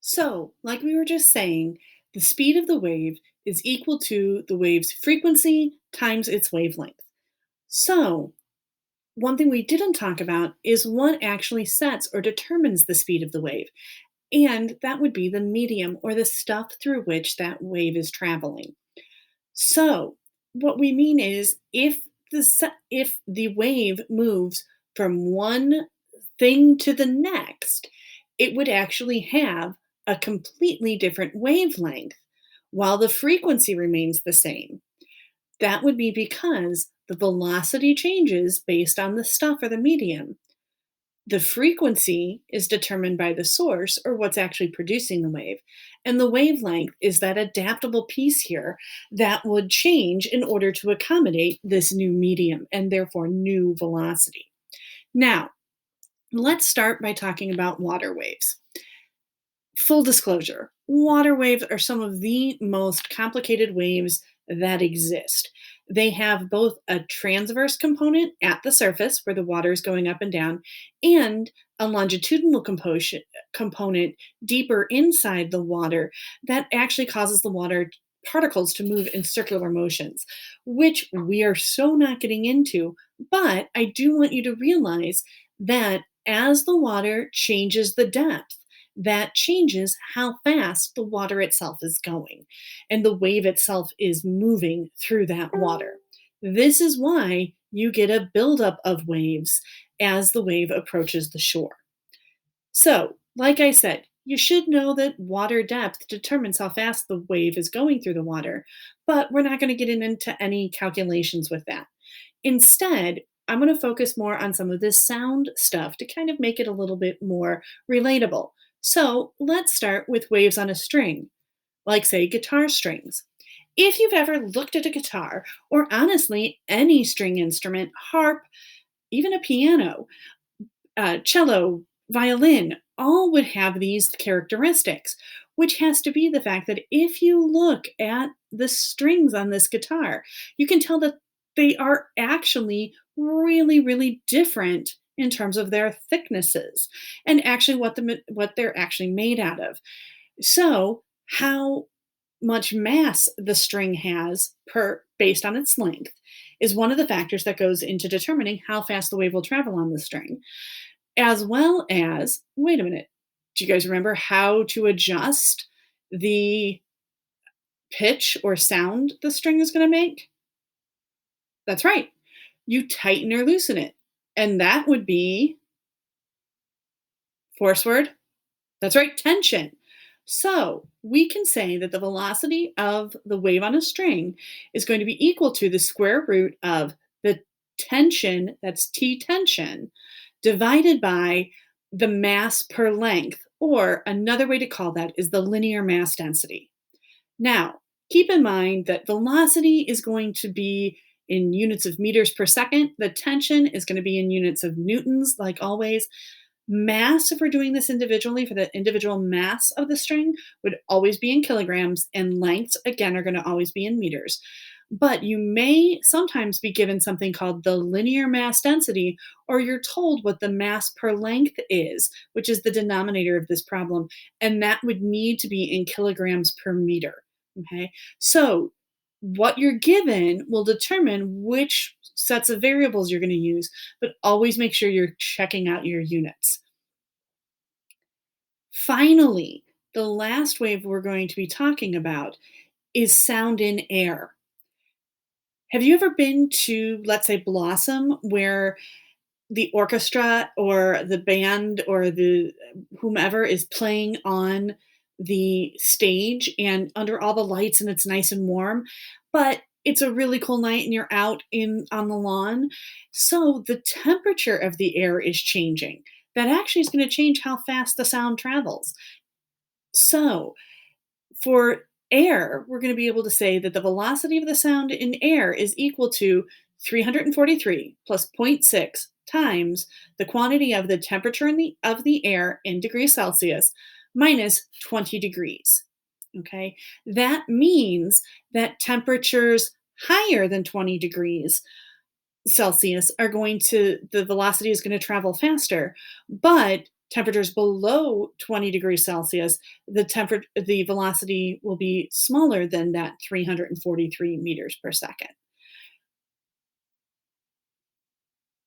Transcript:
So, like we were just saying, the speed of the wave is equal to the wave's frequency times its wavelength. So, one thing we didn't talk about is what actually sets or determines the speed of the wave, and that would be the medium or the stuff through which that wave is traveling. So, what we mean is if the wave moves from one thing to the next, it would actually have a completely different wavelength while the frequency remains the same. That would be because the velocity changes based on the stuff or the medium. The frequency is determined by the source or what's actually producing the wave. And the wavelength is that adaptable piece here that would change in order to accommodate this new medium and therefore new velocity. Now, let's start by talking about water waves. Full disclosure, water waves are some of the most complicated waves that exist. They have both a transverse component at the surface where the water is going up and down, and a longitudinal component deeper inside the water that actually causes the water particles to move in circular motions, which we are so not getting into. But I do want you to realize that as the water changes the depth, that changes how fast the water itself is going and the wave itself is moving through that water. This is why you get a buildup of waves as the wave approaches the shore. So, like I said, you should know that water depth determines how fast the wave is going through the water, but we're not going to get into any calculations with that. Instead, I'm going to focus more on some of this sound stuff to kind of make it a little bit more relatable. So let's start with waves on a string, like, say, guitar strings. If you've ever looked at a guitar, or honestly, any string instrument, harp, even a piano, cello, violin, all would have these characteristics, which has to be the fact that if you look at the strings on this guitar, you can tell that they are actually really, really different in terms of their thicknesses and actually what they're actually made out of. So, how much mass the string has per based on its length is one of the factors that goes into determining how fast the wave will travel on the string, as well as, wait a minute, do you guys remember how to adjust the pitch or sound the string is going to make? That's right. You tighten or loosen it. And that would be force word. That's right, tension. So we can say that the velocity of the wave on a string is going to be equal to the square root of the tension, that's T tension, divided by the mass per length, or another way to call that is the linear mass density. Now, keep in mind that velocity is going to be in units of meters per second. The tension is going to be in units of newtons, like always. Mass, if we're doing this individually for the individual mass of the string, would always be in kilograms, and lengths, again, are going to always be in meters. But you may sometimes be given something called the linear mass density, or you're told what the mass per length is, which is the denominator of this problem, and that would need to be in kilograms per meter. Okay, so what you're given will determine which sets of variables you're going to use, but always make sure you're checking out your units. Finally, the last wave we're going to be talking about is sound in air. Have you ever been to, let's say, Blossom, where the orchestra or the band or the whomever is playing on the stage and under all the lights and it's nice and warm, but it's a really cool night and you're out in on the lawn. So the temperature of the air is changing. That actually is going to change how fast the sound travels. So for air, we're going to be able to say that the velocity of the sound in air is equal to 343 plus zero point 0.6 times the quantity of the temperature of the air in degrees Celsius minus 20 degrees. Okay, that means that temperatures higher than 20 degrees Celsius are going to, the velocity is going to travel faster, but Temperatures below 20 degrees Celsius, the velocity will be smaller than that 343 meters per second.